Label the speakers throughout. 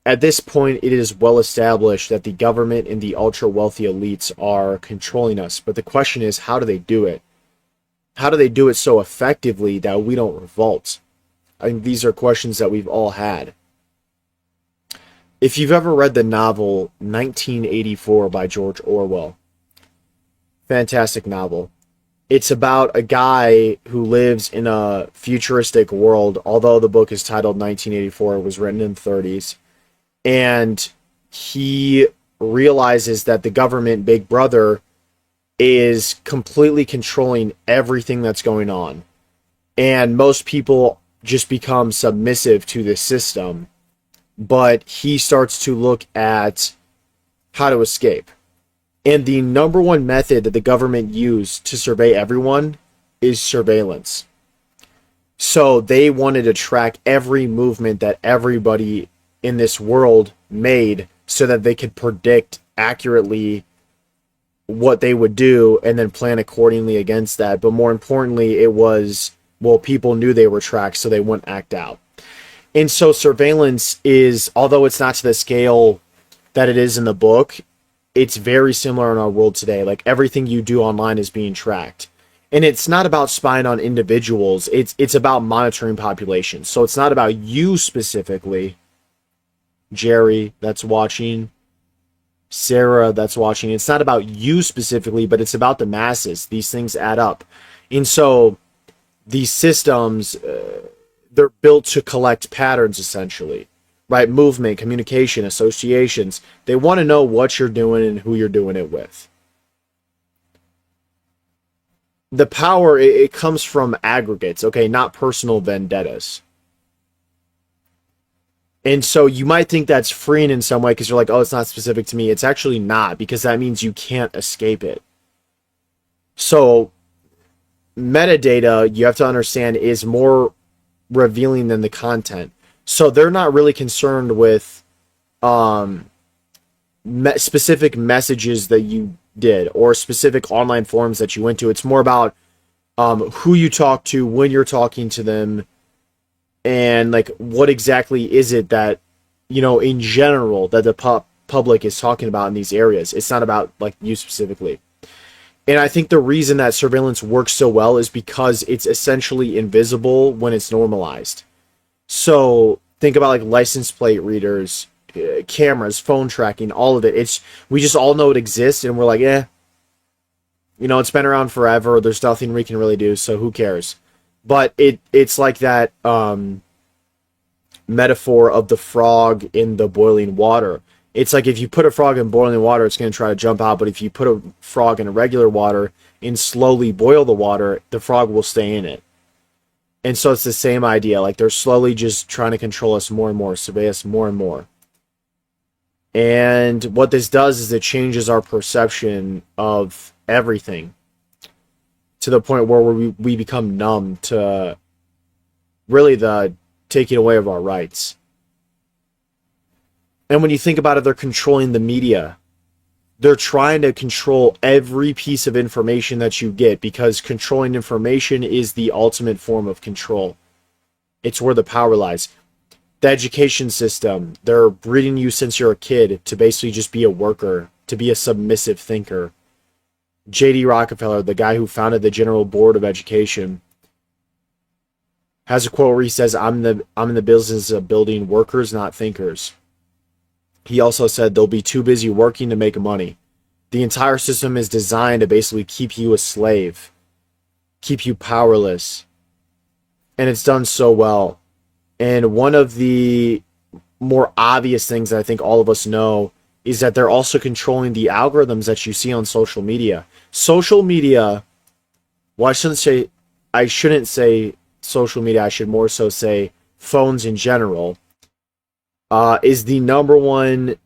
Speaker 1: At this point, it is well established that the government and the ultra wealthy elites are controlling us. But the question is, how do they do it? How do they do it so effectively that we don't revolt? I think these are questions that we've all had. If you've ever read the novel 1984 by George Orwell, fantastic novel. It's about a guy who lives in a futuristic world, although the book is titled 1984, it was written in the 30s. And he realizes that the government, Big Brother, is completely controlling everything that's going on. And most people just become submissive to this system. But he starts to look at how to escape. And the number one method that the government used to survey everyone is surveillance. So they wanted to track every movement that everybody in this world made so that they could predict accurately what they would do and then plan accordingly against that. But more importantly, it was, well, people knew they were tracked, so they wouldn't act out. And so surveillance is, although it's not to the scale that it is in the book, it's very similar in our world today. Like, everything you do online is being tracked. And it's not about spying on individuals. It's about monitoring populations. So it's not about you specifically, Jerry, that's watching, Sarah, that's watching. It's not about you specifically, but it's about the masses. These things add up. And so these systems, they're built to collect patterns, essentially. Right? Movement, communication, associations. They want to know what you're doing and who you're doing it with. The power, it comes from aggregates, okay? Not personal vendettas. And so you might think that's freeing in some way because you're like, oh, it's not specific to me. It's actually not, because that means you can't escape it. So metadata, you have to understand, is more revealing than the content. So they're not really concerned with specific messages that you did or specific online forums that you went to. It's more about who you talk to, when you're talking to them, and like what exactly is it that, you know, in general, that the public is talking about in these areas. It's not about like you specifically. And I think the reason that surveillance works so well is because it's essentially invisible when it's normalized. So think about like license plate readers, cameras, phone tracking, all of it. We just all know it exists, and we're like, you know, it's been around forever. There's nothing we can really do, so who cares? But it's like that metaphor of the frog in the boiling water. It's like if you put a frog in boiling water, it's going to try to jump out. But if you put a frog in a regular water and slowly boil the water, the frog will stay in it. And so it's the same idea. Like, they're slowly just trying to control us more and more, survey us more and more. And what this does is it changes our perception of everything to the point where we become numb to really the taking away of our rights. And when you think about it, they're controlling the media. They're trying to control every piece of information that you get, because controlling information is the ultimate form of control. It's where the power lies. The education system, they're breeding you since you're a kid to basically just be a worker, to be a submissive thinker. J.D. Rockefeller, the guy who founded the General Board of Education, has a quote where he says, I'm in the business of building workers, not thinkers. He also said they'll be too busy working to make money. The entire system is designed to basically keep you a slave, keep you powerless. And it's done so well. And one of the more obvious things that I think all of us know is that they're also controlling the algorithms that you see on social media. Social media, well, I shouldn't say social media, I should more so say phones in general, is the number one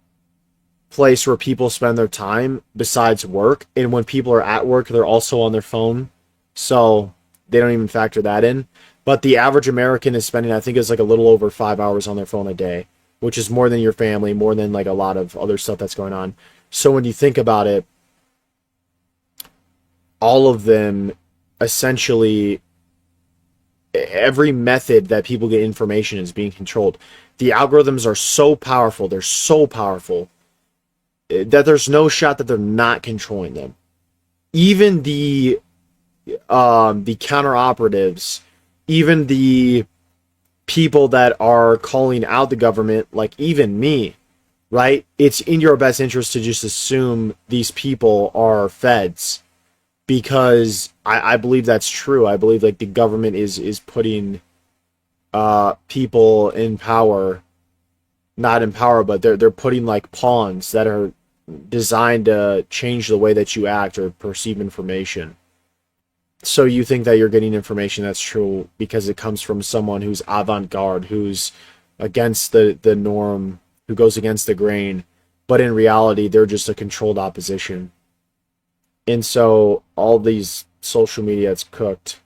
Speaker 1: place where people spend their time besides work. And when people are at work, they're also on their phone. So they don't even factor that in. But the average American is spending, I think it's like a little over 5 hours on their phone a day, which is more than your family, more than like a lot of other stuff that's going on. So when you think about it, all of them essentially, every method that people get information is being controlled. The algorithms are so powerful. They're so powerful that there's no shot that they're not controlling them. Even the counter operatives, even the people that are calling out the government, like even me, right? It's in your best interest to just assume these people are feds, because I believe that's true. I believe like the government is putting people in power, not in power, but they're putting like pawns that are designed to change the way that you act or perceive information. So you think that you're getting information that's true because it comes from someone who's avant-garde, who's against the norm, who goes against the grain, but in reality they're just a controlled opposition. And so all these social media, it's cooked.